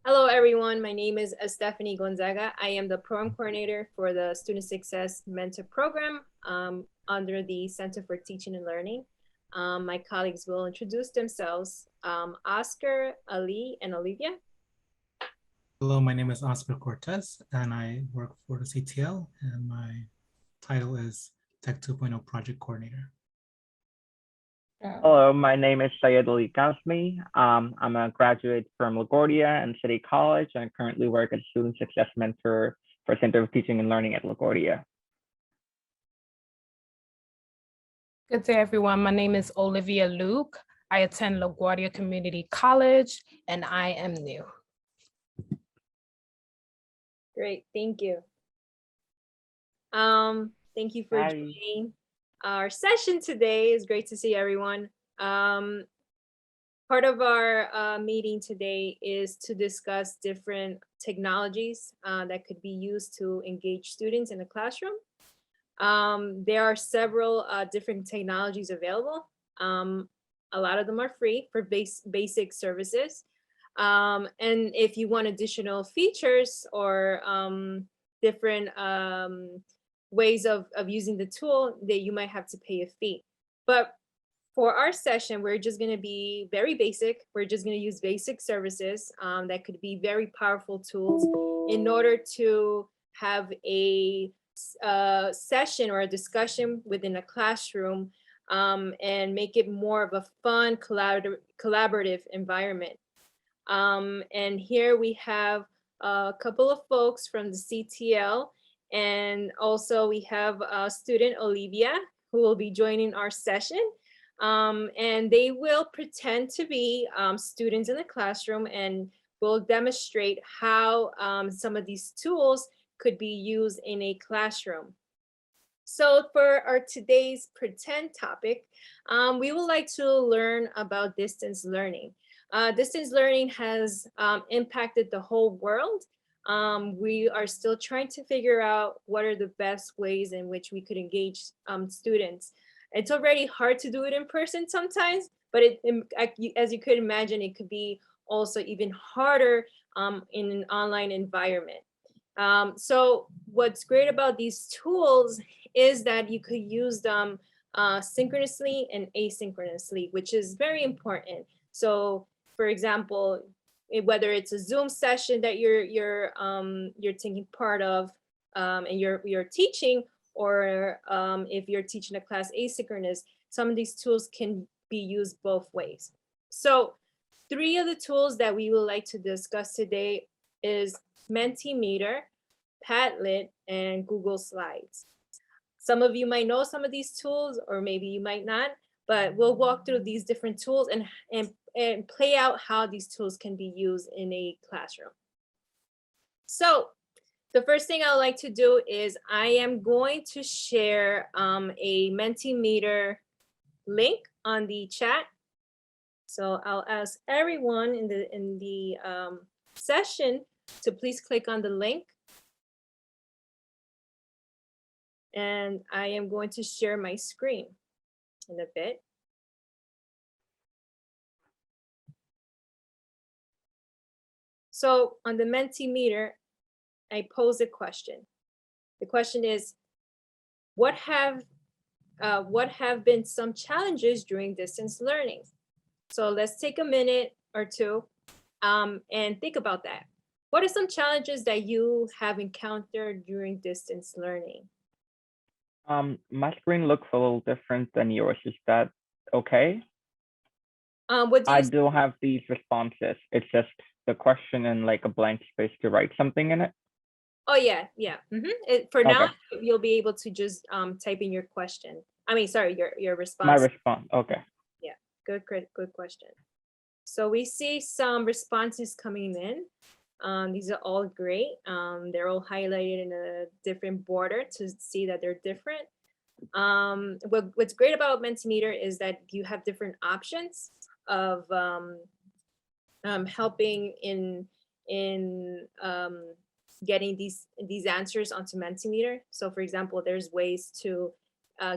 Hello, everyone. My name is Stephanie Gonzaga. I am the program coordinator for the Student Success Mentor Program under the Center for Teaching and Learning. My colleagues will introduce themselves. Oscar, Ali, and Olivia. Hello, my name is Oscar Cortez, and I work for the CTL, and my title is Tech 2.0 Project Coordinator. Hello, my name is Syed Ali Kasmi. I'm a graduate from LaGuardia and City College, and I currently work as a Student Success Mentor for Center for Teaching and Learning at LaGuardia. Good day, everyone. My name is Olivia Luke. I attend LaGuardia Community College, and I am new. Great, thank you. Thank you for joining our session today. It's great to see everyone. Part of our meeting today is to discuss different technologies that could be used to engage students in the classroom. There are several different technologies available. A lot of them are free for basic services. And if you want additional features or different ways of using the tool, that you might have to pay a fee. But for our session, we're just going to be very basic. We're just going to use basic services that could be very powerful tools in order to have a session or a discussion within a classroom and make it more of a fun, collaborative environment. And here we have a couple of folks from the CTL, and also we have student Olivia, who will be joining our session. And they will pretend to be students in the classroom and will demonstrate how some of these tools could be used in a classroom. So for our today's pretend topic, we would like to learn about distance learning. Distance learning has impacted the whole world. We are still trying to figure out what are the best ways in which we could engage students. It's already hard to do it in person sometimes, but as you could imagine, it could be also even harder in an online environment. So what's great about these tools is that you could use them synchronously and asynchronously, which is very important. So for example, whether it's a Zoom session that you're taking part of and you're teaching, or if you're teaching a class asynchronous, some of these tools can be used both ways. So 3 of the tools that we would like to discuss today is Mentimeter, Padlet, and Google Slides. Some of you might know some of these tools, or maybe you might not, but we'll walk through these different tools and play out how these tools can be used in a classroom. So the first thing I would like to do is I am going to share a Mentimeter link on the chat. So I'll ask everyone in the session to please click on the link. And I am going to share my screen in a bit. So on the Mentimeter, I pose a question. The question is, what have been some challenges during distance learning? So let's take a minute or two and think about that. What are some challenges that you have encountered during distance learning? My screen looks a little different than yours. Is that okay? I do have these responses. It's just the question and like a blank space to write something in it. Oh yeah. For now, you'll be able to just type in your question. I mean, sorry, your response. My response. Okay. Yeah, good question. So we see some responses coming in. These are all great. They're all highlighted in a different border to see that they're different. What's great about Mentimeter is that you have different options of helping in getting these answers onto Mentimeter. So for example, there's ways to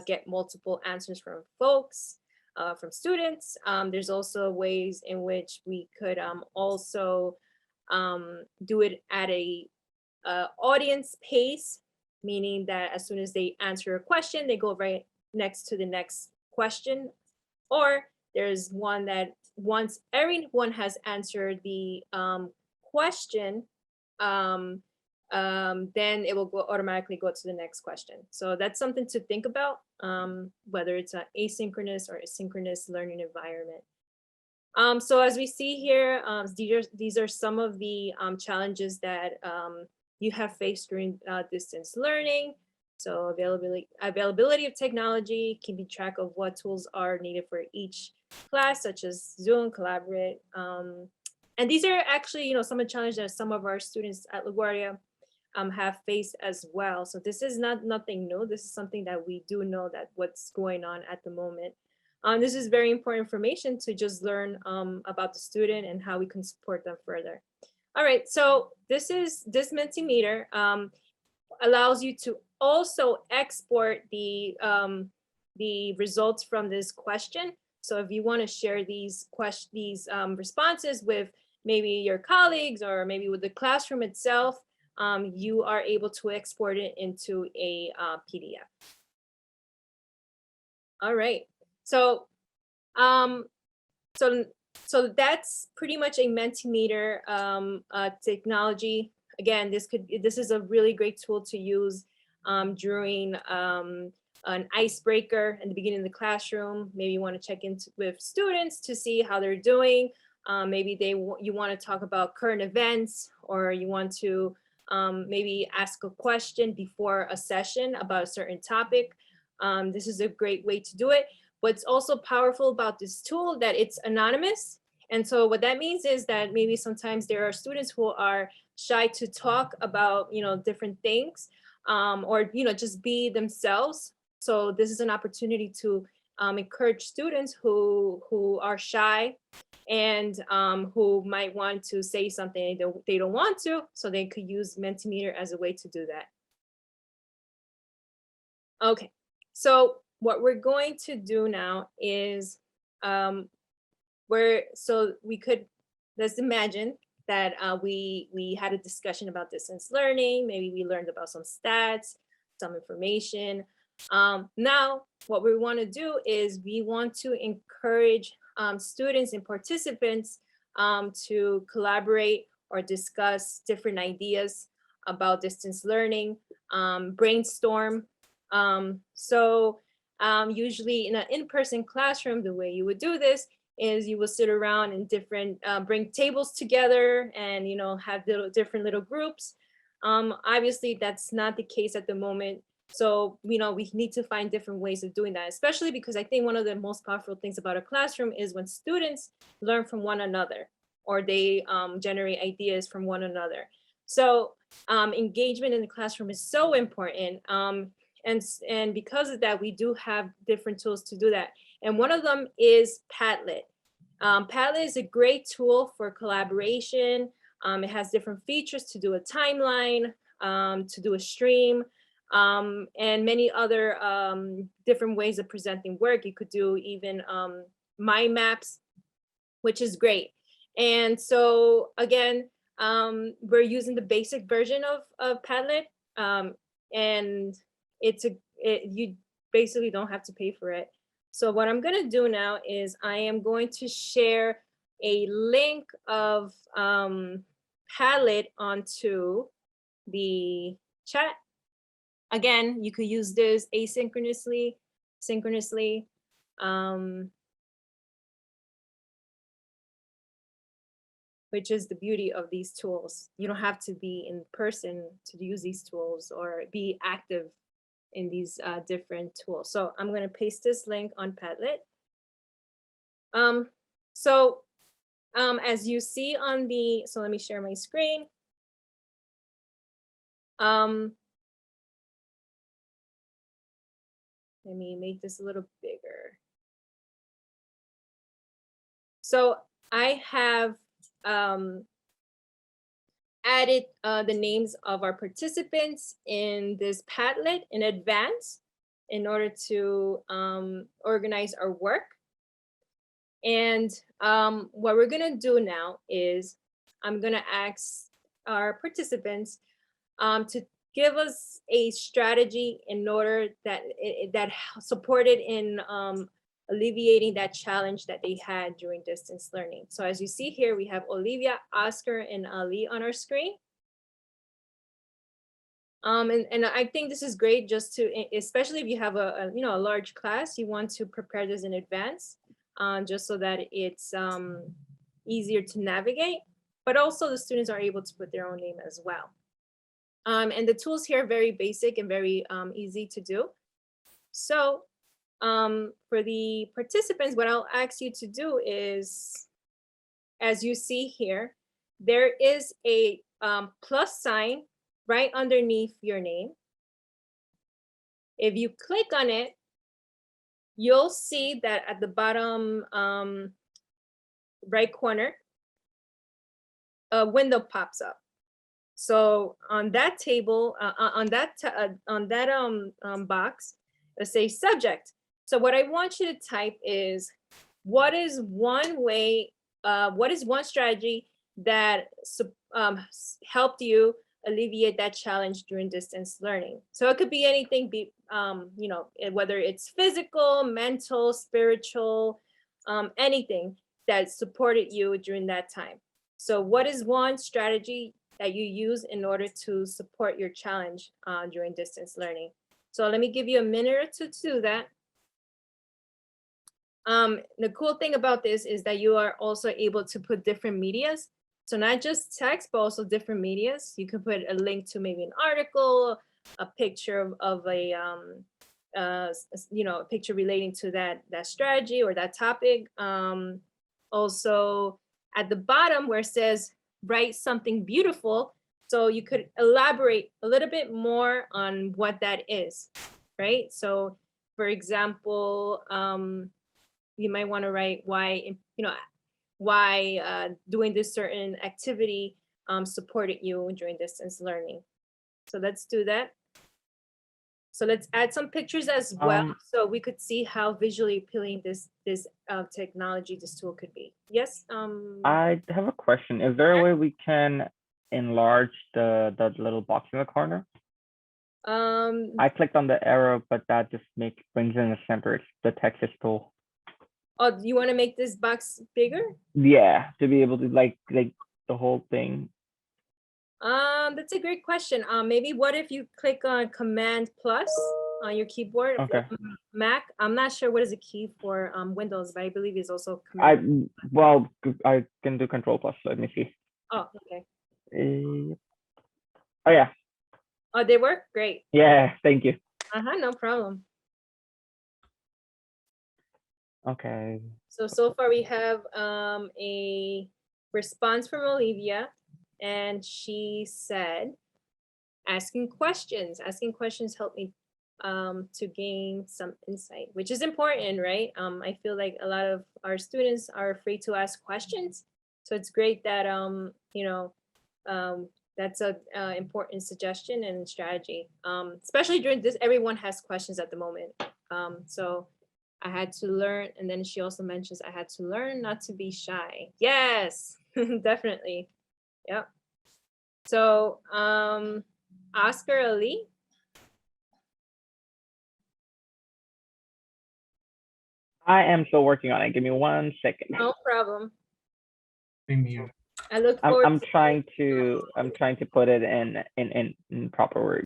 get multiple answers from folks, from students. There's also ways in which we could also do it at a audience pace, meaning that as soon as they answer a question, they go right next to the next question. Or there's one that once everyone has answered the question, then it will go automatically go to the next question. So that's something to think about, whether it's an asynchronous or asynchronous learning environment. So as we see here, these are some of the challenges that you have faced during distance learning. So availability of technology, keeping track of what tools are needed for each class, such as Zoom, Collaborate. And these are actually, some of the challenges that some of our students at LaGuardia have faced as well. So this is nothing new. This is something that we do know that what's going on at the moment. This is very important information to just learn about the student and how we can support them further. All right, so this Mentimeter allows you to also export the results from this question. So if you want to share these responses with maybe your colleagues or maybe with the classroom itself, you are able to export it into a PDF. All right, so so that's pretty much a Mentimeter technology. Again, this is a really great tool to use during an icebreaker in the beginning of the classroom. Maybe you want to check in with students to see how they're doing. Maybe you want to talk about current events, or you want to maybe ask a question before a session about a certain topic. This is a great way to do it. What's also powerful about this tool that it's anonymous. And so what that means is that maybe sometimes there are students who are shy to talk about, different things, or, just be themselves. So this is an opportunity to encourage students who are shy and who might want to say something they don't want to, so they could use Mentimeter as a way to do that. Okay, so what we're going to do now is let's imagine that we had a discussion about distance learning. Maybe we learned about some stats, some information. Now, what we want to do is we want to encourage students and participants to collaborate or discuss different ideas about distance learning, brainstorm. Usually in an in-person classroom, the way you would do this is you will sit around in different, bring tables together and, have different little groups. Obviously, that's not the case at the moment. So, we need to find different ways of doing that, especially because I think one of the most powerful things about a classroom is when students learn from one another, or they generate ideas from one another. So engagement in the classroom is so important. And because of that, we do have different tools to do that. And one of them is Padlet. Padlet is a great tool for collaboration. It has different features to do a timeline, to do a stream, and many other different ways of presenting work. You could do even mind maps, which is great. And so again, we're using the basic version of Padlet, and you basically don't have to pay for it. So what I'm gonna do now is I am going to share a link of Padlet onto the chat. Again, you could use this asynchronously, synchronously. Which is the beauty of these tools. You don't have to be in person to use these tools or be active in these different tools. So I'm going to paste this link on Padlet. As you see on so let me share my screen. Let me make this a little bigger. So I have added the names of our participants in this Padlet in advance in order to organize our work. And what we're gonna do now is I'm gonna ask our participants to give us a strategy in order that that supported in alleviating that challenge that they had during distance learning. So as you see here, we have Olivia, Oscar, and Ali on our screen. And I think this is great just to, especially if you have a large class, you want to prepare this in advance, just so that it's easier to navigate, but also the students are able to put their own name as well. And the tools here are very basic and very easy to do. So for the participants, what I'll ask you to do is, as you see here, there is a plus sign right underneath your name. If you click on it, you'll see that at the bottom right corner, a window pops up. So on that table, on that box, let's say subject. So what I want you to type is, what is one way, what is one strategy that helped you alleviate that challenge during distance learning? So it could be anything, whether it's physical, mental, spiritual, anything that supported you during that time. So what is one strategy that you use in order to support your challenge during distance learning? So let me give you a minute or two to do that. The cool thing about this is that you are also able to put different medias. So not just text, but also different medias. You could put a link to maybe an article, a picture of a, a picture relating to that strategy or that topic. Also at the bottom where it says, write something beautiful. So you could elaborate a little bit more on what that is, right? So for example, you might want to write why doing this certain activity supported you during distance learning. So let's do that. So let's add some pictures as well, so we could see how visually appealing this technology, this tool could be. Yes? I have a question. Is there a way we can enlarge the little box in the corner? I clicked on the arrow, but that just brings in the center. The text is still. Oh, you want to make this box bigger? Yeah, to be able to like the whole thing. That's a great question. Maybe what if you click on Command plus on your keyboard? Okay. Mac. I'm not sure what is the key for Windows, but I believe it's also Command. I can do Control plus. Let me see. Oh, okay. Oh yeah. Oh, they work? Great. Yeah, thank you. No problem. Okay. So far we have a response from Olivia, and she said, asking questions help me to gain some insight, which is important, right? I feel like a lot of our students are afraid to ask questions. So it's great that, that's a important suggestion and strategy, especially during this, everyone has questions at the moment. So I had to learn, and then she also mentions I had to learn not to be shy. Yes, definitely. Yep. So Oscar, Ali. I am still working on it. Give me 1 second. No problem. Premiere. I look forward. I'm trying to put it in proper words.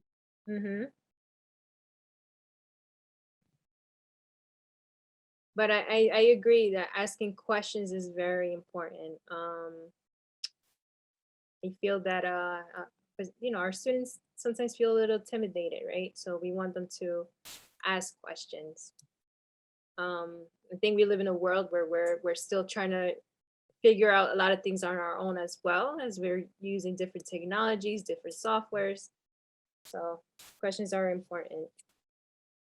But I agree that asking questions is very important. I feel that our students sometimes feel a little intimidated, right? So we want them to ask questions. I think we live in a world where we're still trying to figure out a lot of things on our own, as well as we're using different technologies, different softwares. So questions are important.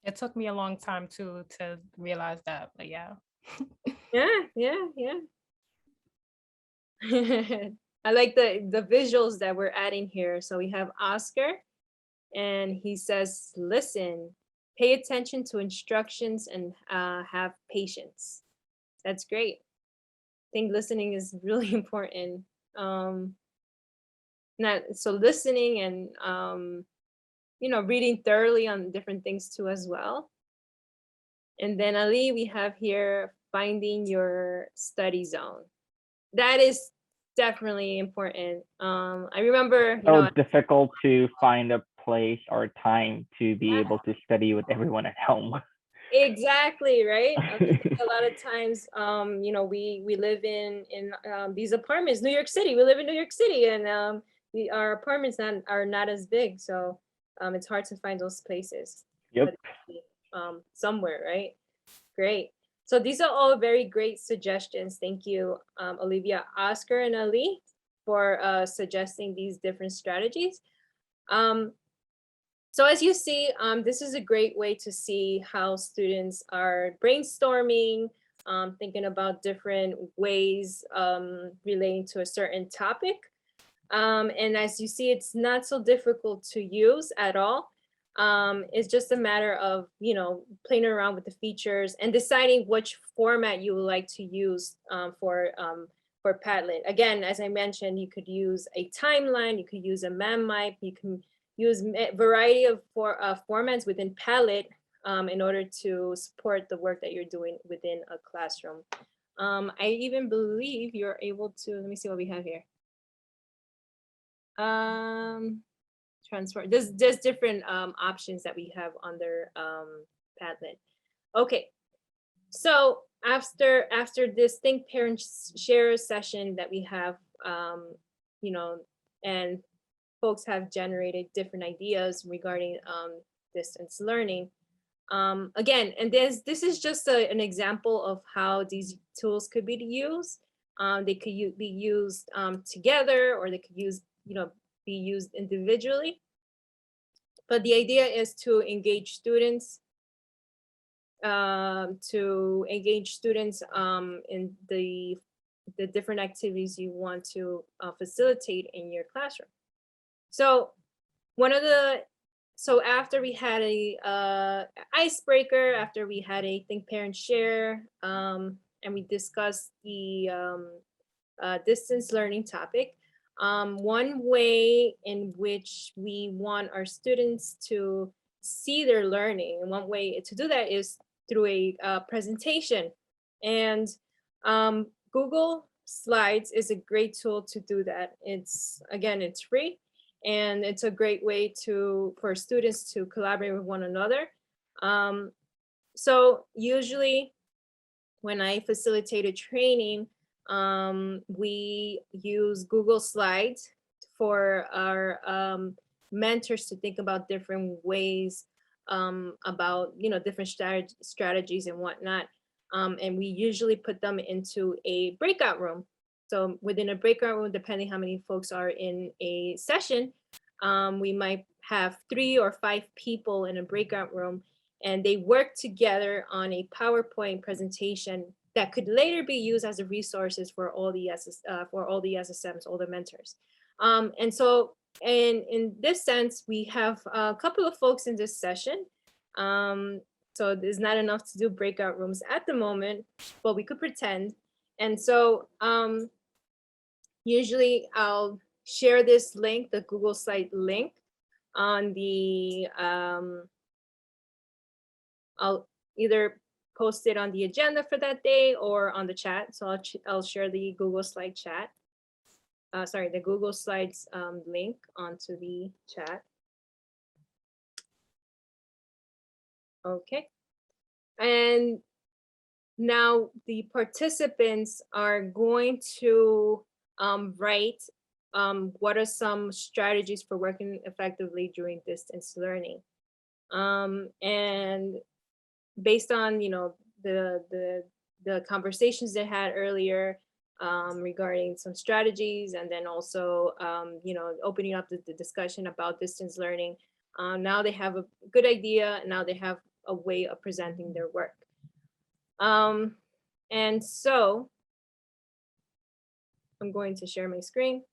It took me a long time to realize that, but yeah. Yeah. I like the visuals that we're adding here. So we have Oscar, and he says, listen, pay attention to instructions, and have patience. That's great. I think listening is really important. not so listening and reading thoroughly on different things too as well. And then Ali, we have here finding your study zone. That is definitely important. I remember so difficult to find a place or time to be able to study with everyone at home. Exactly, right? A lot of times, we live in these apartments, New York City. We live in New York City, and our apartments are not as big, so it's hard to find those places. Yep. But, somewhere, right? Great. So these are all very great suggestions. Thank you, Olivia, Oscar, and Ali for suggesting these different strategies. So as you see, this is a great way to see how students are brainstorming, thinking about different ways relating to a certain topic. And as you see, it's not so difficult to use at all. It's just a matter of, playing around with the features and deciding which format you would like to use for Padlet. Again, as I mentioned, you could use a timeline, you could use a MemMap, you can use a variety of formats within Padlet in order to support the work that you're doing within a classroom. I even believe you're able to, let me see what we have here. Transfer, there's different options that we have under Padlet. Okay, so after this Think Parent Share session that we have, and folks have generated different ideas regarding distance learning. Again, and this is just an example of how these tools could be used. They could be used together, or they could be used individually. But the idea is to engage students, in the different activities you want to facilitate in your classroom. So after we had a icebreaker, after we had a Think Parent Share, and we discussed the distance learning topic, one way in which we want our students to see their learning, and one way to do that is through a presentation. And Google Slides is a great tool to do that. It's free, and it's a great way for students to collaborate with one another. So usually when I facilitated training, we use Google Slides for our mentors to think about different ways about different strategies and whatnot. And we usually put them into a breakout room. So within a breakout room, depending how many folks are in a session, we might have 3 or 5 people in a breakout room, and they work together on a PowerPoint presentation that could later be used as a resources for all the SSMs, all the mentors. And so in this sense, we have a couple of folks in this session. So there's not enough to do breakout rooms at the moment, but we could pretend. And so usually I'll share this link, the Google Slide link, on the, I'll either post it on the agenda for that day or on the chat. So I'll share the Google Slide chat. The Google Slides link onto the chat. Okay. And now the participants are going to write what are some strategies for working effectively during distance learning. And based on the conversations they had earlier regarding some strategies, and then also opening up the discussion about distance learning, now they have a good idea, and now they have a way of presenting their work. And so I'm going to share my screen.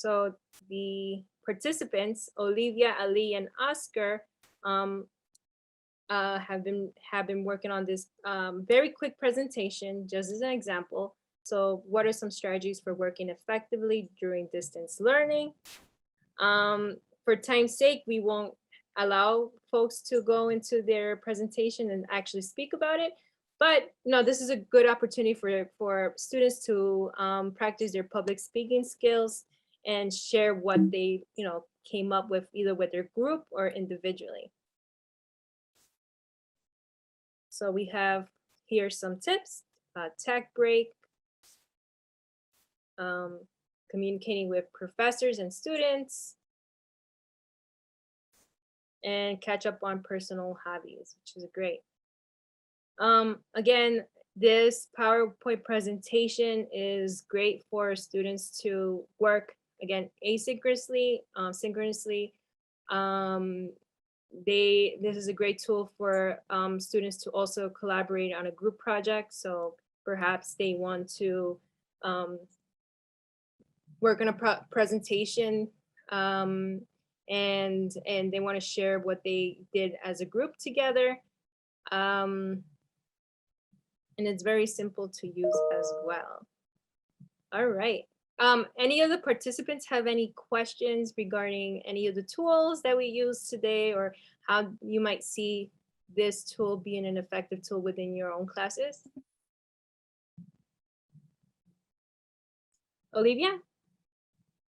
So the participants, Olivia, Ali, and Oscar, have been working on this very quick presentation, just as an example. So what are some strategies for working effectively during distance learning? For time's sake, we won't allow folks to go into their presentation and actually speak about it. But no, this is a good opportunity for students to practice their public speaking skills and share what they came up with, either with their group or individually. So we have here some tips: tech break, communicating with professors and students, and catch up on personal hobbies, which is great. Again, this PowerPoint presentation is great for students to work, again, asynchronously, synchronously. This is a great tool for students to also collaborate on a group project. So perhaps they want to work on a presentation and they want to share what they did as a group together. And it's very simple to use as well. All right. Any of the participants have any questions regarding any of the tools that we use today, or how you might see this tool being an effective tool within your own classes? Olivia?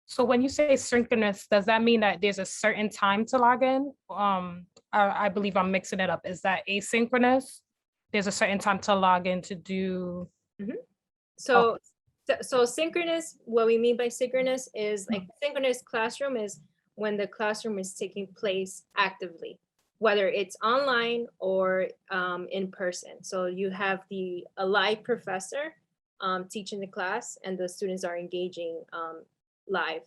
So when you say synchronous, does that mean that there's a certain time to log in? I believe I'm mixing it up. Is that asynchronous? There's a certain time to log in to do. So synchronous, what we mean by synchronous is like synchronous classroom is when the classroom is taking place actively, whether it's online or in person. So you have a live professor teaching the class and the students are engaging live.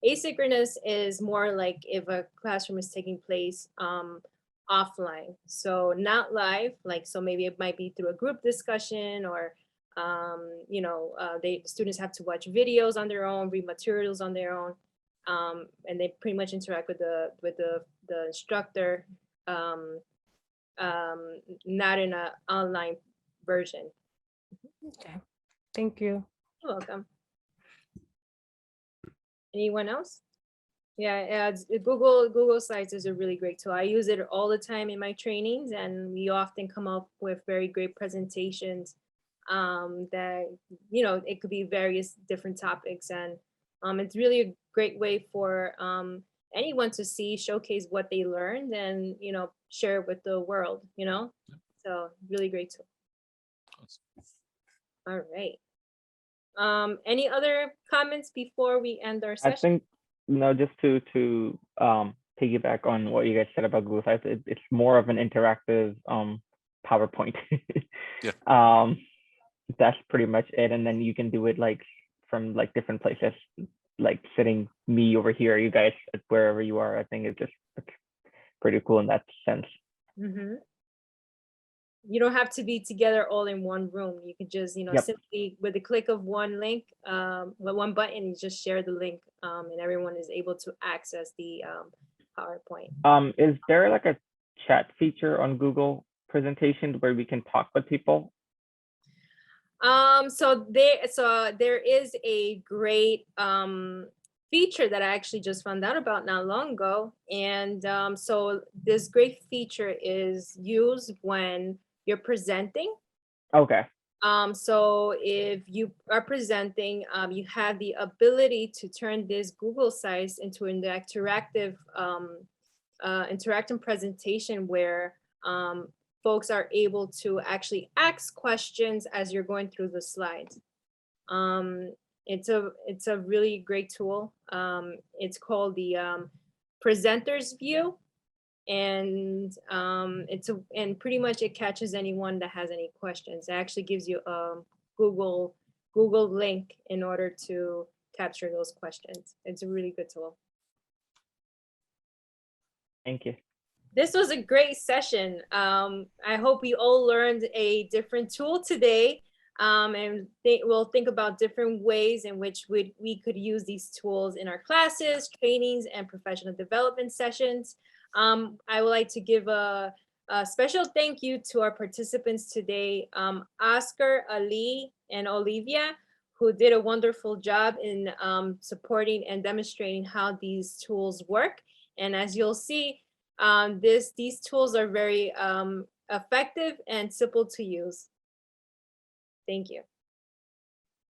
Asynchronous is more like if a classroom is taking place offline. So not live, like, so maybe it might be through a group discussion or students have to watch videos on their own, read materials on their own, and they pretty much interact with the instructor, not in an online version. Okay, thank you. You're welcome. Anyone else? Yeah, Google Slides is a really great tool. I use it all the time in my trainings, and we often come up with very great presentations that, it could be various different topics, and it's really a great way for anyone to showcase what they learned and, share it with the world, so really great tool. All right. Any other comments before we end our session? I think, just to piggyback on what you guys said about Google Slides, it's more of an interactive PowerPoint. Yeah. That's pretty much it. And then you can do it like from like different places, like sitting me over here, you guys wherever you are. I think it's just pretty cool in that sense. Mm-hmm. You don't have to be together all in one room. You can just, simply with the click of one link, with one button, you just share the link, and everyone is able to access the PowerPoint. Is there like a chat feature on Google presentations where we can talk with people? So there is a great feature that I actually just found out about not long ago, and so this great feature is used when you're presenting. Okay. So if you are presenting, you have the ability to turn this Google Slides into an interactive presentation where folks are able to actually ask questions as you're going through the slides. It's a really great tool. It's called the presenter's view, and and pretty much it catches anyone that has any questions. It actually gives you a Google link in order to capture those questions. It's a really good tool. Thank you. This was a great session. I hope we all learned a different tool today. and we'll think about different ways in which we could use these tools in our classes, trainings, and professional development sessions. I would like to give a special thank you to our participants today, Oscar, Ali, and Olivia, who did a wonderful job in supporting and demonstrating how these tools work. And as you'll see, these tools are very effective and simple to use. Thank you.